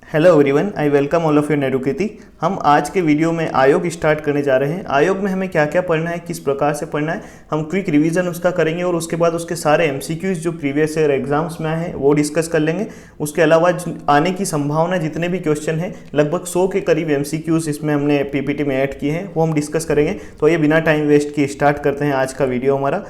Hello everyone, I welcome all of you नेरुकृति। हम आज के वीडियो में आयोग स्टार्ट करने जा रहे हैं। आयोग में हमें क्या क्या पढ़ना है, किस प्रकार से पढ़ना है, हम क्विक रिवीजन उसका करेंगे और उसके बाद उसके सारे एमसीक्यूज जो प्रीवियस ईयर एग्जाम्स में आए हैं वो डिस्कस कर लेंगे। उसके अलावा आने की संभावना जितने भी क्वेश्चन हैं, लगभग 100 के करीब एमसीक्यूज इसमें हमने पीपीटी में ऐड किए हैं, वो हम डिस्कस करेंगे। तो ये बिना टाइम वेस्ट किए स्टार्ट करते हैं आज का वीडियो हमारा।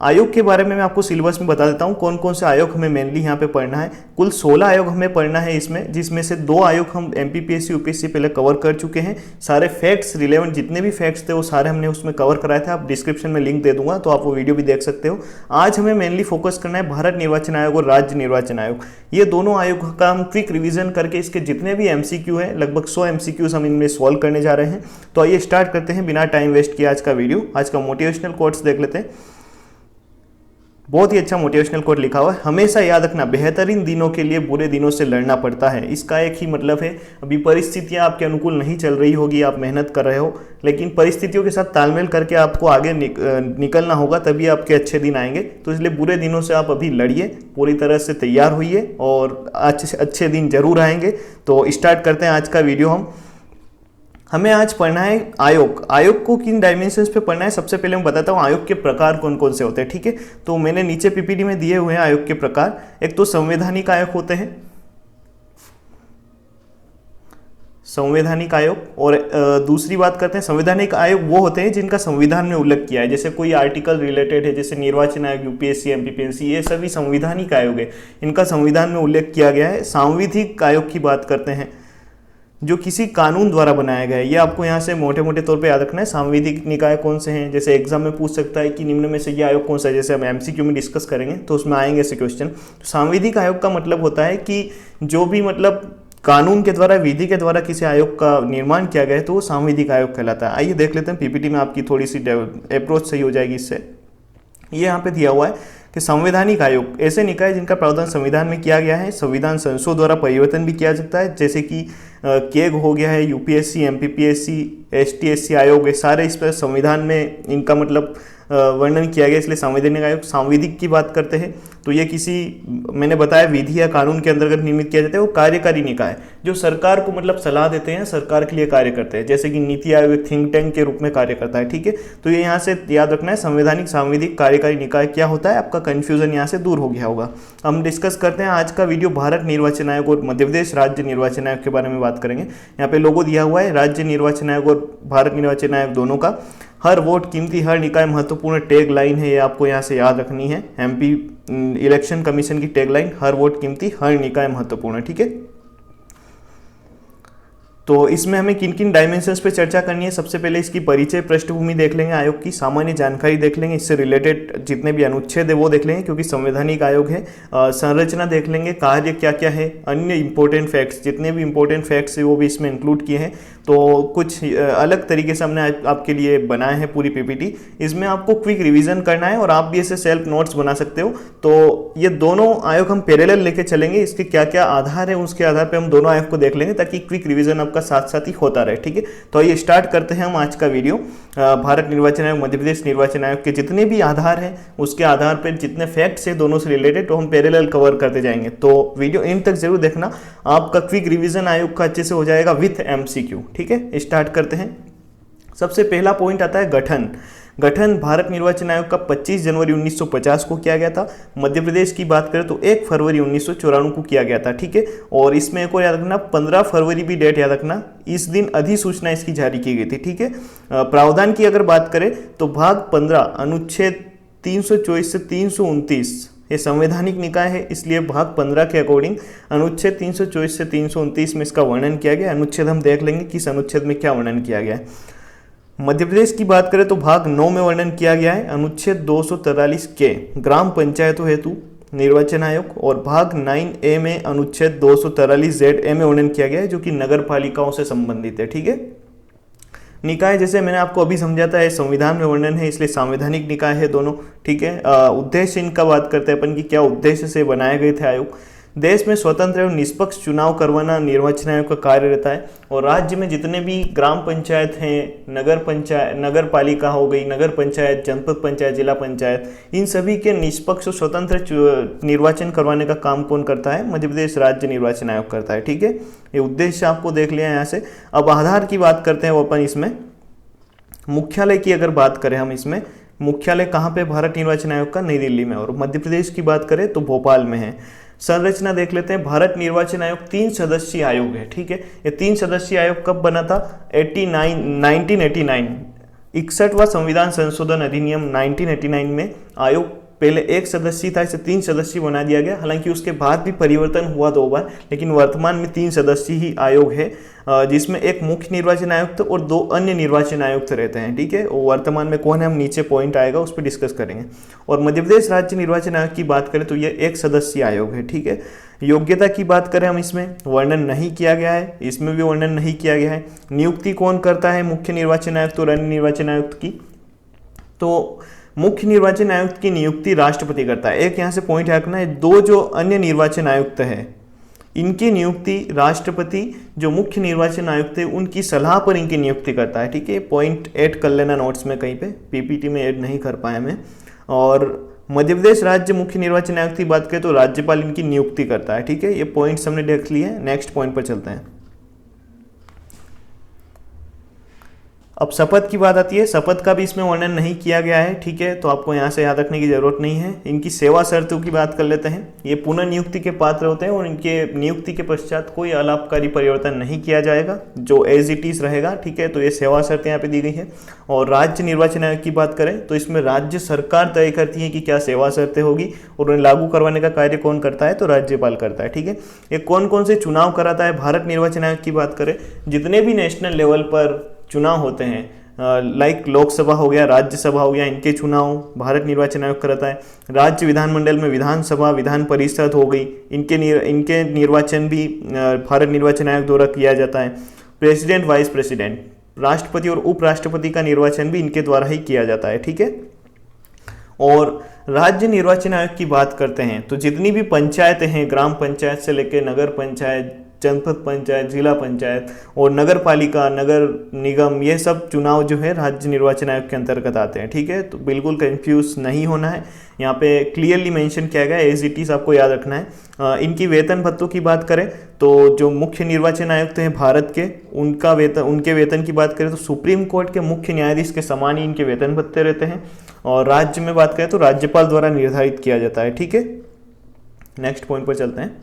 आयोग के बारे में मैं आपको सिलेबस में बता देता हूँ कौन कौन से आयोग हमें मेनली यहाँ पे पढ़ना है। कुल 16 आयोग हमें पढ़ना है इसमें, जिसमें से 2 आयोग हम एमपीपीएससी यूपीएससी पहले कवर कर चुके हैं। सारे फैक्ट्स रिलेवेंट जितने भी फैक्ट्स थे वो सारे हमने उसमें कवर कराए थे। आप डिस्क्रिप्शन में लिंक दे दूंगा तो आप वो वीडियो भी देख सकते हो। आज हमें मेनली फोकस करना है भारत निर्वाचन आयोग और राज्य निर्वाचन आयोग। ये दोनों आयोग का हम क्विक रिविजन करके इसके जितने भी एमसीक्यू हैं, लगभग 100 एमसीक्यूज हम इनमें सॉल्व करने जा रहे हैं। तो आइए स्टार्ट करते हैं बिना टाइम वेस्ट किए आज का वीडियो। आज का मोटिवेशनल कोट्स देख लेते हैं। बहुत ही अच्छा मोटिवेशनल कोट लिखा हुआ है, हमेशा याद रखना बेहतरीन दिनों के लिए बुरे दिनों से लड़ना पड़ता है। इसका एक ही मतलब है, अभी परिस्थितियां आपके अनुकूल नहीं चल रही होगी, आप मेहनत कर रहे हो, लेकिन परिस्थितियों के साथ तालमेल करके आपको आगे निकलना होगा, तभी आपके अच्छे दिन आएंगे। तो इसलिए बुरे दिनों से आप अभी लड़िए, पूरी तरह से तैयार होइए और अच्छे दिन जरूर आएंगे। तो स्टार्ट करते हैं आज का वीडियो। हमें आज पढ़ना है आयोग को किन डायमेंशंस पे पढ़ना है। सबसे पहले मैं बताता हूँ आयोग के प्रकार कौन कौन से होते हैं, ठीक है। तो मैंने नीचे पीपीटी में दिए हुए हैं आयोग के प्रकार। एक तो संवैधानिक आयोग होते हैं, संवैधानिक आयोग, और दूसरी बात करते हैं संवैधानिक आयोग वो होते हैं जिनका संविधान में उल्लेख किया है, जैसे कोई आर्टिकल रिलेटेड है, जैसे निर्वाचन आयोग, यूपीएससी, एमपीपीएससी, ये सभी संवैधानिक आयोग है, इनका संविधान में उल्लेख किया गया है। सांविधिक आयोग की बात करते हैं जो किसी कानून द्वारा बनाया गया है। ये आपको यहाँ से मोटे मोटे तौर पे याद रखना है। सांविधिक निकाय कौन से हैं, जैसे एग्जाम में पूछ सकता है कि निम्न में से ये आयोग कौन सा है, जैसे हम एमसीक्यू में डिस्कस करेंगे तो उसमें आएंगे ऐसे क्वेश्चन। तो सांविधिक आयोग का मतलब होता है कि जो भी मतलब कानून के द्वारा, विधि के द्वारा किसी आयोग का निर्माण किया गया है तो वो सांविधिक आयोग कहलाता है। आइए देख लेते हैं, पीपीटी में आपकी थोड़ी सी अप्रोच सही हो जाएगी इससे। ये यहाँ पे दिया हुआ है कि संवैधानिक आयोग ऐसे निकाय जिनका प्रावधान संविधान में किया गया है, संविधान संशोधन द्वारा परिवर्तन भी किया जाता है, जैसे कि केग हो गया है, यूपीएससी, एमपीपीएससी, एसटीएससी आयोग है, सारे इस पर संविधान में इनका मतलब वर्णन किया गया, इसलिए संवैधानिक आयोग। सांविधिक की बात करते हैं तो ये किसी, मैंने बताया, विधि या कानून के अंतर्गत निर्मित किया जाता है। वो कार्यकारी निकाय जो सरकार को मतलब सलाह देते हैं, सरकार के लिए कार्य करते हैं, जैसे कि नीति आयोग थिंक टैंक के रूप में कार्य करता है, ठीक है। तो ये यहाँ से याद रखना है, संवैधानिक, सांविधिक, कार्यकारी निकाय क्या होता है, आपका कन्फ्यूजन यहाँ से दूर हो गया होगा। हम डिस्कस करते हैं आज का वीडियो भारत निर्वाचन आयोग और मध्य प्रदेश राज्य निर्वाचन आयोग के बारे में बात करेंगे। यहाँ पे लोगो दिया हुआ है, राज्य निर्वाचन आयोग और भारत निर्वाचन आयोग दोनों का। हर वोट कीमती, हर निकाय महत्वपूर्ण, टैग लाइन है, ये आपको यहाँ से याद रखनी है। एमपी इलेक्शन कमीशन की टैग लाइन, हर वोट कीमती, हर निकाय महत्वपूर्ण, ठीक है। तो इसमें हमें किन किन डायमेंशंस पे चर्चा करनी है। सबसे पहले इसकी परिचय, पृष्ठभूमि देख लेंगे, आयोग की सामान्य जानकारी देख लेंगे, इससे रिलेटेड जितने भी अनुच्छेद है वो देख लेंगे क्योंकि संवैधानिक आयोग है। संरचना देख लेंगे, कार्य क्या क्या है, अन्य इंपॉर्टेंट फैक्ट्स, जितने भी इंपॉर्टेंट फैक्ट्स है वो भी इसमें इंक्लूड किए हैं। तो कुछ अलग तरीके से हमने आपके लिए बनाए हैं पूरी पीपीटी। इसमें आपको क्विक रिवीजन करना है और आप भी ऐसे सेल्फ नोट्स बना सकते हो। तो ये दोनों आयोग हम पैरेलल लेके चलेंगे, इसके क्या क्या आधार है उसके आधार पे हम दोनों आयोग को देख लेंगे ताकि क्विक रिवीजन आपका साथ साथ ही होता रहे, ठीक है। तो आइए स्टार्ट करते हैं हम आज का वीडियो। भारत निर्वाचन आयोग, मध्य प्रदेश निर्वाचन आयोग के जितने भी आधार हैं उसके आधार पर जितने फैक्ट्स हैं दोनों से रिलेटेड, तो हम पैरेलल कवर करते जाएंगे। तो वीडियो एंड तक जरूर देखना, आपका क्विक रिवीजन आयोग का अच्छे से हो जाएगा विथ एमसीक्यू, ठीक है। स्टार्ट करते हैं। सबसे पहला पॉइंट आता है गठन भारत निर्वाचन आयोग का 25 जनवरी 1950 को किया गया था। मध्य प्रदेश की बात करें तो 1 फरवरी 1994 को किया गया था, ठीक है। और इसमें एक और याद रखना, 15 फरवरी भी डेट याद रखना, इस दिन अधिसूचना इसकी जारी की गई थी, ठीक है। प्रावधान की अगर बात करें तो भाग 15 अनुच्छेद 324 से 329 ये संवैधानिक निकाय है, इसलिए भाग 15 के अकॉर्डिंग अनुच्छेद 324 से 329 में इसका वर्णन किया गया। अनुच्छेद हम देख लेंगे किस अनुच्छेद में क्या वर्णन किया गया है। मध्य प्रदेश की बात करें तो भाग 9 में वर्णन किया गया है, अनुच्छेद 243 के ग्राम पंचायतों हेतु निर्वाचन आयोग, और भाग 9A में अनुच्छेद 243ZA में वर्णन किया गया है जो कि नगर पालिकाओं से संबंधित है, ठीक है। निकाय जैसे मैंने आपको अभी समझाता है संविधान में वर्णन है, इसलिए संवैधानिक निकाय है दोनों, ठीक है। उद्देश्य इनका बात करते हैं अपन की, क्या उद्देश्य से बनाए गए थे आयोग। देश में स्वतंत्र एवं निष्पक्ष चुनाव करवाना निर्वाचन आयोग का कार्य रहता है, और राज्य में जितने भी ग्राम पंचायत हैं, नगर पालिका हो गई, नगर पंचायत, जनपद पंचायत, जिला पंचायत, इन सभी के निष्पक्ष और स्वतंत्र निर्वाचन करवाने का काम कौन करता है? मध्य प्रदेश राज्य निर्वाचन आयोग करता है, ठीक है। ये उद्देश्य आपको देख लिया यहाँ से। अब आधार की बात करते हैं वो अपन इसमें। मुख्यालय की अगर बात करें हम इसमें, मुख्यालय कहाँ पे भारत निर्वाचन आयोग का? नई दिल्ली में। और मध्य प्रदेश की बात करें तो भोपाल में है। संरचना देख लेते हैं। भारत निर्वाचन आयोग 3 सदस्यीय आयोग है, ठीक है। ये 3 सदस्यीय आयोग कब बना था? 1989 61वां संविधान संशोधन अधिनियम 1989 में आयोग पहले 1 सदस्यीय था, इसे 3 सदस्यीय बना दिया गया। हालांकि उसके बाद भी परिवर्तन हुआ 2 बार, लेकिन वर्तमान में 3 सदस्यीय ही आयोग है, जिसमें एक मुख्य निर्वाचन आयुक्त और 2 अन्य निर्वाचन आयुक्त रहते हैं, ठीक है। और वर्तमान में कौन है, हम नीचे पॉइंट आएगा उस पर डिस्कस करेंगे। और मध्य प्रदेश राज्य निर्वाचन आयोग की बात करें तो ये 1 सदस्यीय आयोग है, ठीक है। योग्यता की बात करें हम, इसमें वर्णन नहीं किया गया है, इसमें भी वर्णन नहीं किया गया है। नियुक्ति कौन करता है मुख्य निर्वाचन आयुक्त और अन्य निर्वाचन आयुक्त की? तो मुख्य निर्वाचन आयुक्त की नियुक्ति राष्ट्रपति करता है। एक यहाँ से पॉइंट रखना है, 2 जो अन्य निर्वाचन आयुक्त हैं इनकी नियुक्ति राष्ट्रपति, जो मुख्य निर्वाचन आयुक्त है उनकी सलाह पर इनकी नियुक्ति करता है, ठीक है। पॉइंट ऐड कर लेना नोट्स में, कहीं पे पीपीटी में ऐड नहीं कर पाया मैं। और मध्य प्रदेश राज्य मुख्य निर्वाचन आयुक्त की बात करें तो राज्यपाल इनकी नियुक्ति करता है, ठीक है। ये पॉइंट्स हमने देख लिए हैं। नेक्स्ट पॉइंट पर चलते हैं। अब शपथ की बात आती है। शपथ का भी इसमें वर्णन नहीं किया गया है, ठीक है, तो आपको यहाँ से याद रखने की जरूरत नहीं है। इनकी सेवा शर्तों की बात कर लेते हैं। ये पुनः नियुक्ति के पात्र होते हैं और इनके नियुक्ति के पश्चात कोई अलाभकारी परिवर्तन नहीं किया जाएगा, जो एज इट इज रहेगा, ठीक है। तो ये सेवा शर्तें यहाँ पे दी गई है। और राज्य निर्वाचन आयोग की बात करें तो इसमें राज्य सरकार तय करती है कि क्या सेवा शर्तें होगी, और उन्हें लागू करवाने का कार्य कौन करता है? तो राज्यपाल करता है, ठीक है। ये कौन कौन से चुनाव कराता है? भारत निर्वाचन आयोग की बात करें, जितने भी नेशनल लेवल पर चुनाव होते हैं, लाइक लोकसभा हो गया, राज्यसभा हो गया, इनके चुनाव भारत निर्वाचन आयोग कराता है। राज्य विधानमंडल में विधानसभा, विधान परिषद हो गई, इनके निर्वाचन भी भारत निर्वाचन आयोग द्वारा किया जाता है। प्रेसिडेंट, वाइस प्रेसिडेंट, राष्ट्रपति और उपराष्ट्रपति का निर्वाचन भी इनके द्वारा ही किया जाता है, ठीक है। और राज्य निर्वाचन आयोग की बात करते हैं तो जितनी भी पंचायतें हैं, ग्राम पंचायत से लेकर नगर पंचायत, जनपद पंचायत, जिला पंचायत और नगर पालिका, नगर निगम, ये सब चुनाव जो है राज्य निर्वाचन आयोग के अंतर्गत आते हैं, ठीक है। तो बिल्कुल कंफ्यूज नहीं होना है, यहाँ पे क्लियरली मेंशन किया गया है, एज इट इज आपको याद रखना है। इनकी वेतन भत्तों की बात करें तो जो मुख्य निर्वाचन आयुक्त हैं भारत के, उनके वेतन की बात करें तो सुप्रीम कोर्ट के मुख्य न्यायाधीश के समान ही इनके वेतन भत्ते रहते हैं। और राज्य में बात करें तो राज्यपाल द्वारा निर्धारित किया जाता है, ठीक है। नेक्स्ट पॉइंट पर चलते हैं।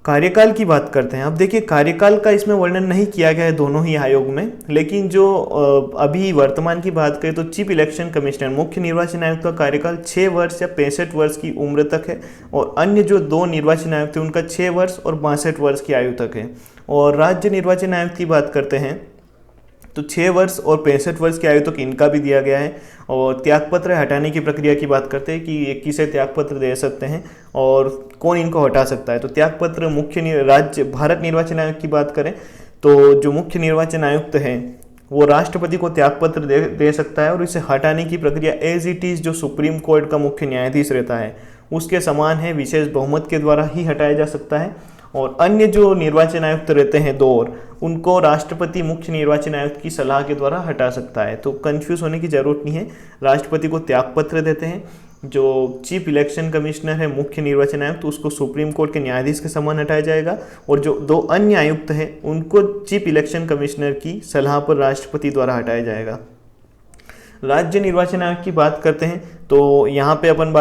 कार्यकाल की बात करते हैं। अब देखिए, कार्यकाल का इसमें वर्णन नहीं किया गया है दोनों ही आयोग में, लेकिन जो अभी वर्तमान की बात करें तो चीफ इलेक्शन कमिश्नर, मुख्य निर्वाचन आयुक्त का कार्यकाल 6 वर्ष या 65 वर्ष की उम्र तक है, और अन्य जो 2 निर्वाचन आयुक्त हैं उनका 6 वर्ष और 62 वर्ष की आयु तक है। और राज्य निर्वाचन आयुक्त की बात करते हैं तो 6 वर्ष और 65 वर्ष की आयु तक इनका भी दिया गया है। और त्यागपत्र हटाने की प्रक्रिया की बात करते हैं कि ये किसे त्यागपत्र दे सकते हैं और कौन इनको हटा सकता है। तो त्यागपत्र राज्य भारत निर्वाचन आयोग की बात करें तो जो मुख्य निर्वाचन आयुक्त हैं वो राष्ट्रपति को त्यागपत्र दे सकता है, और इसे हटाने की प्रक्रिया एज इट इज जो सुप्रीम कोर्ट का मुख्य न्यायाधीश रहता है उसके समान है, विशेष बहुमत के द्वारा ही हटाया जा सकता है। और अन्य जो निर्वाचन आयुक्त रहते हैं 2 और, उनको राष्ट्रपति मुख्य निर्वाचन आयुक्त की सलाह के द्वारा हटा सकता है। तो कंफ्यूज होने की जरूरत नहीं है, राष्ट्रपति को त्यागपत्र देते हैं, जो चीफ इलेक्शन कमिश्नर है मुख्य निर्वाचन आयुक्त उसको सुप्रीम कोर्ट के न्यायाधीश के समान हटाया जाएगा, और जो 2 अन्य आयुक्त हैं उनको चीफ इलेक्शन कमिश्नर की सलाह पर राष्ट्रपति द्वारा हटाया जाएगा। राज्य निर्वाचन आयोग की बात करते हैं तो यहाँ पे अपन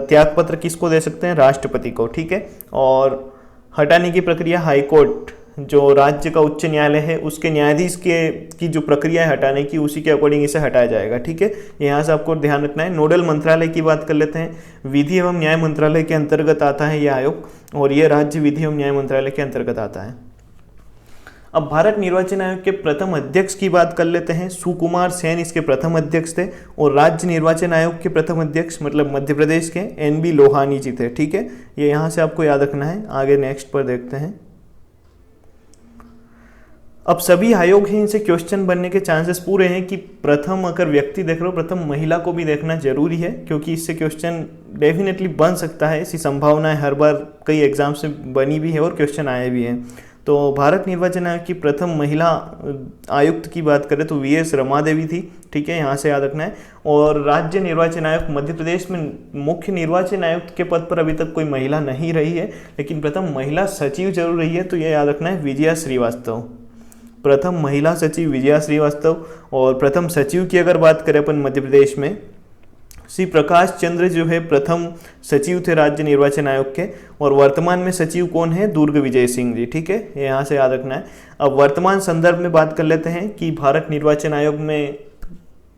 त्यागपत्र किसको दे सकते हैं? राष्ट्रपति को, ठीक है। और हटाने की प्रक्रिया हाईकोर्ट, जो राज्य का उच्च न्यायालय है उसके न्यायाधीश की जो प्रक्रिया है हटाने की, उसी के अकॉर्डिंग इसे हटाया जाएगा, ठीक है। यहाँ से आपको ध्यान रखना है। नोडल मंत्रालय की बात कर लेते हैं। विधि एवं न्याय मंत्रालय के अंतर्गत आता है यह आयोग, और यह राज्य विधि एवं न्याय मंत्रालय के अंतर्गत आता है। अब भारत निर्वाचन आयोग के प्रथम अध्यक्ष की बात कर लेते हैं। सुकुमार सेन इसके प्रथम अध्यक्ष थे, और राज्य निर्वाचन आयोग के प्रथम अध्यक्ष मतलब मध्य प्रदेश के NB लोहानी जी थे, ठीक है। ये यहाँ से आपको याद रखना है। आगे नेक्स्ट पर देखते हैं। अब सभी आयोग हैं, इनसे क्वेश्चन बनने के चांसेस पूरे हैं कि प्रथम अगर व्यक्ति देख रहे हो, प्रथम महिला को भी देखना जरूरी है, क्योंकि इससे क्वेश्चन डेफिनेटली बन सकता है, ऐसी संभावना है। हर बार कई एग्जाम से बनी भी है और क्वेश्चन आए भी हैं। तो भारत निर्वाचन आयोग की प्रथम महिला आयुक्त की बात करें तो वीएस रमा देवी थी, ठीक है, यहाँ से याद रखना है। और राज्य निर्वाचन आयोग मध्य प्रदेश में मुख्य निर्वाचन आयुक्त के पद पर अभी तक कोई महिला नहीं रही है, लेकिन प्रथम महिला सचिव जरूर रही है, तो यह याद रखना है विजया श्रीवास्तव, प्रथम महिला सचिव विजया श्रीवास्तव। और प्रथम सचिव की अगर बात करें अपन मध्य प्रदेश में, श्री प्रकाश चंद्र जो है प्रथम सचिव थे राज्य निर्वाचन आयोग के। और वर्तमान में सचिव कौन है? दुर्ग विजय सिंह जी, ठीक है, यहाँ से याद रखना है। अब वर्तमान संदर्भ में बात कर लेते हैं कि भारत निर्वाचन आयोग में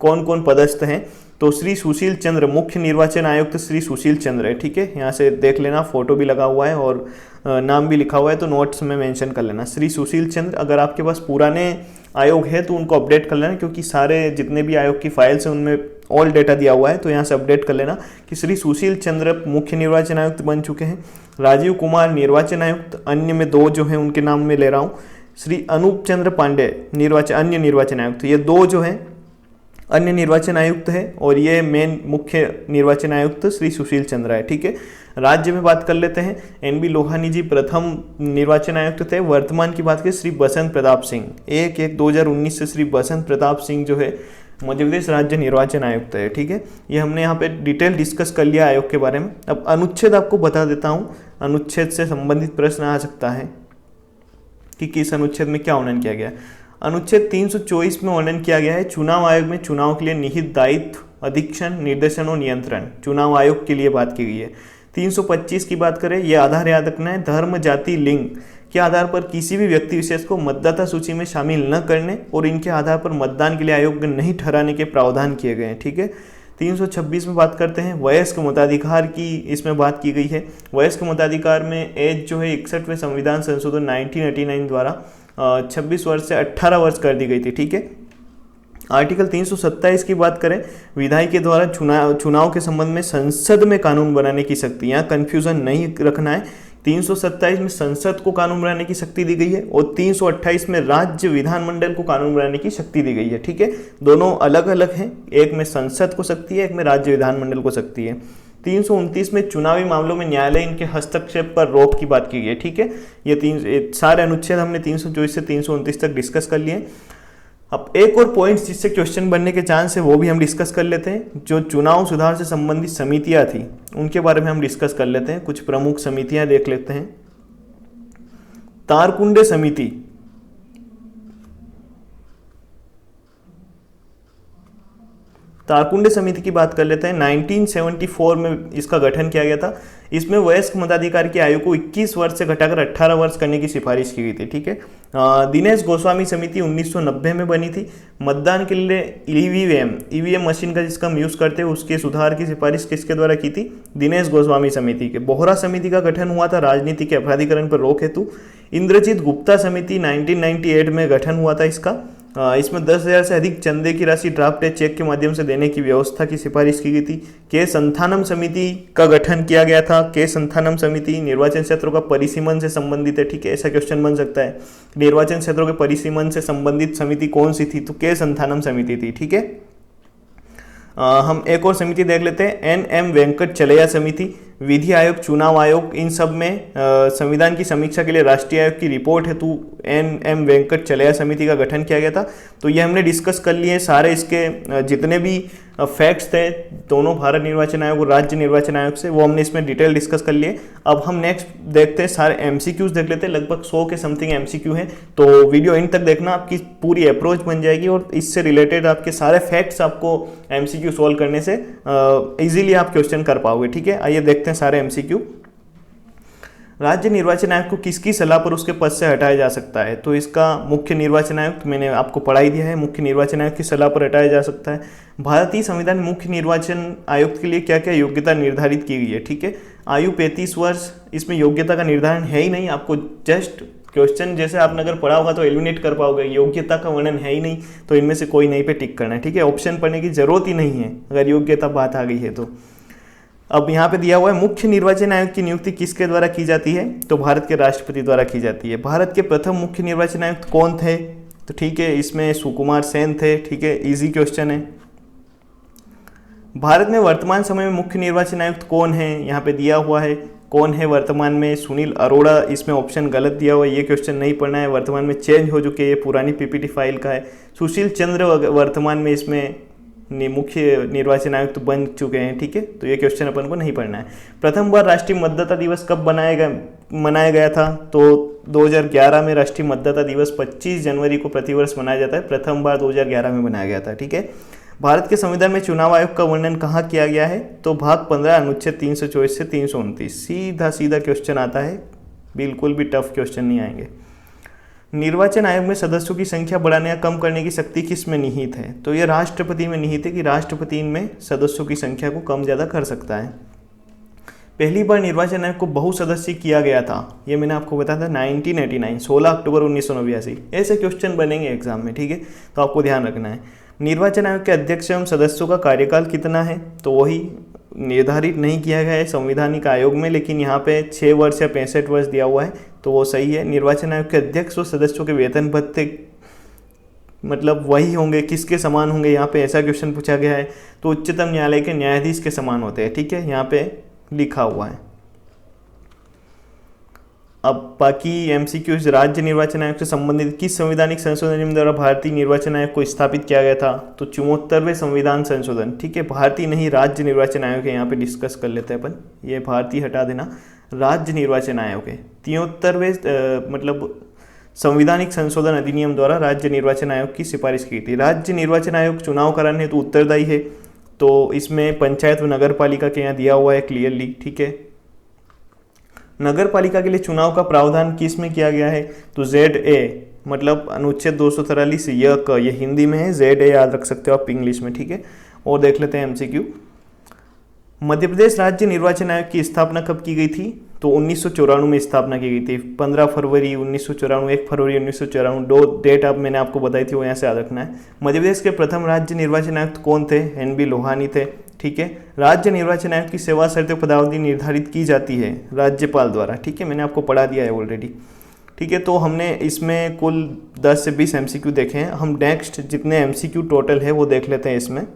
कौन कौन पदस्थ हैं। तो श्री सुशील चंद्र मुख्य निर्वाचन आयुक्त श्री सुशील चंद्र है, ठीक है, यहाँ से देख लेना, फोटो भी लगा हुआ है और नाम भी लिखा हुआ है, तो नोट्स में मेंशन कर लेना श्री सुशील चंद्र। अगर आपके पास पुराने आयोग है तो उनको अपडेट कर लेना, क्योंकि सारे जितने भी आयोग की फाइल्स हैं उनमें ऑल डेटा दिया हुआ है, तो यहाँ से अपडेट कर लेना कि श्री सुशील चंद्र मुख्य निर्वाचन आयुक्त बन चुके हैं। राजीव कुमार निर्वाचन आयुक्त, अन्य में 2 जो हैं उनके नाम में ले रहा हूँ। श्री अनूप चंद्र पांडे अन्य निर्वाचन आयुक्त, ये 2 जो हैं अन्य निर्वाचन आयुक्त है, और ये मेन मुख्य निर्वाचन आयुक्त श्री सुशील चंद्र है, ठीक है। राज्य में बात कर लेते हैं, एनबी लोहानी जी प्रथम निर्वाचन आयुक्त थे। वर्तमान की बात करें श्री बसंत प्रताप सिंह, 1/1/2019 से श्री बसंत प्रताप सिंह जो है मध्य प्रदेश राज्य निर्वाचन आयुक्त है, ठीक है। ये हमने यहाँ पे डिटेल डिस्कस कर लिया आयोग के बारे में। अब अनुच्छेद आपको बता देता हूँ, अनुच्छेद से संबंधित प्रश्न आ सकता है कि किस अनुच्छेद में क्या वर्णन किया गया है। अनुच्छेद 324 में वर्णन किया गया है चुनाव आयोग में चुनाव के लिए निहित दायित्व, अधीक्षण, निर्देशन और नियंत्रण, चुनाव आयोग के लिए बात की गई है। 325 की बात करें, यह आधार याद रखना है, धर्म, जाति, लिंग के आधार पर किसी भी व्यक्ति विशेष को मतदाता सूची में शामिल न करने और इनके आधार पर मतदान के लिए अयोग्य नहीं ठहराने के प्रावधान किए गए हैं, ठीक है। 326 में बात करते हैं वयस्क मताधिकार की, इसमें बात की गई है। वयस्क मताधिकार में एज जो है 61वें संविधान संशोधन 1989 द्वारा 26 वर्ष से 18 वर्ष कर दी गई थी, ठीक है। आर्टिकल 327 की बात करें, विधायी के द्वारा चुनाव के संबंध में संसद में कानून बनाने की शक्ति, यहाँ कंफ्यूजन नहीं रखना है। 327 में संसद को कानून बनाने की शक्ति दी गई है और 328 में राज्य विधानमंडल को कानून बनाने की शक्ति दी गई है, ठीक है। दोनों अलग अलग हैं, एक में संसद को शक्ति है, एक में राज्य विधानमंडल को शक्ति है। 329 में चुनावी मामलों में न्यायालय इनके हस्तक्षेप पर रोक की बात की गई है, ठीक है। ये सारे अनुच्छेद हमने 324 से 329 तक डिस्कस कर लिए। अब एक और पॉइंट्स जिससे क्वेश्चन बनने के चांस है वो भी हम डिस्कस कर लेते हैं। जो चुनाव सुधार से संबंधित समितियां थी उनके बारे में हम डिस्कस कर लेते हैं। कुछ प्रमुख समितियां देख लेते हैं। तारकुंडे समिति, तारकुंडे समिति की बात कर लेते हैं। 1974 में इसका गठन किया गया था। इसमें वयस्क मताधिकार की आयु को 21 वर्ष से घटाकर 18 वर्ष करने की सिफारिश की गई थी, ठीक है। दिनेश गोस्वामी समिति 1990 में बनी थी। मतदान के लिए ईवीएम मशीन का जिसका हम यूज़ करते हैं उसके सुधार की सिफारिश किसके द्वारा की थी? दिनेश गोस्वामी समिति के। बोहरा समिति का गठन हुआ था राजनीति के अपराधीकरण पर रोक हेतु। इंद्रजीत गुप्ता समिति 1998 में गठन हुआ था इसका। इसमें 10,000 से अधिक चंदे की राशि ड्राफ्ट या चेक के माध्यम से देने की व्यवस्था की सिफारिश की गई थी। के संथानम समिति का गठन किया गया था। के संथानम समिति निर्वाचन क्षेत्रों का परिसीमन से संबंधित है, ठीक है। ऐसा क्वेश्चन बन सकता है, निर्वाचन क्षेत्रों के परिसीमन से संबंधित समिति कौन सी थी? तो के संथानम समिति थी, ठीक है। हम एक और समिति देख लेते हैं, एन.एम. वेंकट चलैया समिति। विधि आयोग, चुनाव आयोग, इन सब में संविधान की समीक्षा के लिए राष्ट्रीय आयोग की रिपोर्ट हेतु एन.एम. वेंकट चलैया समिति का गठन किया गया था। तो ये हमने डिस्कस कर लिए सारे इसके जितने भी फैक्ट्स थे दोनों भारत निर्वाचन आयोग और राज्य निर्वाचन आयोग से, वो हमने इसमें डिटेल डिस्कस कर लिए। अब हम नेक्स्ट देखते हैं, सारे एमसीक्यूज देख लेते हैं। लगभग 100 के समथिंग एमसीक्यू हैं, तो वीडियो एंड तक देखना, आपकी पूरी अप्रोच बन जाएगी और इससे रिलेटेड आपके सारे फैक्ट्स आपको एमसीक्यू सोल्व करने से इजीली आप क्वेश्चन कर पाओगे, ठीक है। आइए देखते हैं सारे एमसीक्यू। राज्य निर्वाचन आयोग को किसकी सलाह पर उसके पद से हटाया जा सकता है? तो इसका मुख्य निर्वाचन आयुक्त, मैंने आपको पढ़ा ही दिया है, मुख्य निर्वाचन आयुक्त की सलाह पर हटाया जा सकता है। भारतीय संविधान में मुख्य निर्वाचन आयुक्त के लिए क्या क्या योग्यता निर्धारित की गई है, ठीक है। आयु 35 वर्ष, इसमें योग्यता का निर्धारण है ही नहीं। आपको जस्ट क्वेश्चन जैसे आपने अगर पढ़ा होगा तो एलिमिनेट कर पाओगे, योग्यता का वर्णन है ही नहीं, तो इनमें से कोई नहीं पे टिक करना है, ठीक है। ऑप्शन पढ़ने की जरूरत ही नहीं है अगर योग्यता बात आ गई है तो। अब यहाँ पे दिया हुआ है मुख्य निर्वाचन आयोग की नियुक्ति किसके द्वारा की जाती है? तो भारत के राष्ट्रपति द्वारा की जाती है। भारत के प्रथम मुख्य निर्वाचन आयुक्त कौन थे? तो ठीक है, इसमें सुकुमार सेन थे, ठीक है, इजी क्वेश्चन है। भारत में वर्तमान समय में मुख्य निर्वाचन आयुक्त कौन है? यहाँ पे दिया हुआ है कौन है वर्तमान में, सुनील अरोड़ा, इसमें ऑप्शन गलत दिया हुआ है, ये क्वेश्चन नहीं पढ़ना है, वर्तमान में चेंज हो चुके हैं, ये पुरानी पीपीटी फाइल का है। सुशील चंद्र वर्तमान में इसमें मुख्य निर्वाचन आयुक्त बन चुके हैं, ठीक है, तो ये क्वेश्चन अपन को नहीं पढ़ना है। प्रथम बार राष्ट्रीय मतदाता दिवस कब मनाया गया था, तो 2011 में राष्ट्रीय मतदाता दिवस 25 जनवरी को प्रतिवर्ष मनाया जाता है, प्रथम बार 2011 में मनाया गया था, ठीक है। भारत के संविधान में चुनाव आयोग का वर्णन कहाँ किया गया है, तो भाग 15 अनुच्छेद 324 से 329। सीधा सीधा क्वेश्चन आता है, बिल्कुल भी टफ क्वेश्चन नहीं आएंगे। निर्वाचन आयोग में सदस्यों की संख्या बढ़ाने या कम करने की शक्ति किस में निहित है, तो ये राष्ट्रपति में निहित है कि राष्ट्रपति इनमें सदस्यों की संख्या को कम ज़्यादा कर सकता है। पहली बार निर्वाचन आयोग को बहुसदस्यीय किया गया था, ये मैंने आपको बताया था 1989, 16 अक्टूबर 1989। ऐसे क्वेश्चन बनेंगे एग्जाम में, ठीक है, तो आपको ध्यान रखना है। निर्वाचन आयोग के अध्यक्ष एवं सदस्यों का कार्यकाल कितना है, तो वही निर्धारित नहीं किया गया है संवैधानिक आयोग में, लेकिन यहाँ पे 6 वर्ष या 65 वर्ष दिया हुआ है, तो वो सही है। निर्वाचन आयोग के अध्यक्ष और सदस्यों के वेतन भत्ते मतलब वही होंगे, किसके समान होंगे, यहाँ पे ऐसा क्वेश्चन पूछा गया है, तो उच्चतम न्यायालय के न्यायाधीश के समान होते हैं, ठीक है, यहाँ पे लिखा हुआ है। अब बाकी एमसीक्यूज, राज्य निर्वाचन आयोग से संबंधित किस संवैधानिक संशोधन द्वारा भारतीय निर्वाचन आयोग को स्थापित किया गया था, तो 74वें संविधान संशोधन, ठीक है, भारतीय नहीं राज्य निर्वाचन आयोग है, यहाँ पे डिस्कस कर लेते हैं अपन, ये भारतीय हटा देना, राज्य निर्वाचन आयोग है। 73वें मतलब संवैधानिक संशोधन अधिनियम द्वारा राज्य निर्वाचन आयोग की सिफारिश की थी। राज्य निर्वाचन आयोग चुनाव कराने हेतु उत्तरदायी है, तो इसमें पंचायत व नगर पालिका के यहाँ दिया हुआ है क्लियरली, ठीक है। नगर पालिका के लिए चुनाव का प्रावधान किस में किया गया है, तो ZA मतलब अनुच्छेद 243 ये हिंदी में है, ZA याद रख सकते हो आप इंग्लिश में, ठीक है। और देख लेते हैं MCQ। मध्य प्रदेश राज्य निर्वाचन आयोग की स्थापना कब की गई थी, तो 1994 में स्थापना की गई थी, 15 फरवरी 1994, 1 फरवरी 1994, 2 डेट अब मैंने आपको बताई थी, वो यहाँ से याद रखना है। मध्य प्रदेश के प्रथम राज्य निर्वाचन आयुक्त कौन थे, NB लोहानी थे, ठीक है। राज्य निर्वाचन आयोग की सेवा शर्तें पदावधि निर्धारित की जाती है राज्यपाल द्वारा, ठीक है, मैंने आपको पढ़ा दिया है ऑलरेडी, ठीक है। तो हमने इसमें कुल 10 से 20 MCQ देखे हैं, हम नेक्स्ट जितने MCQ टोटल है वो देख लेते हैं इसमें।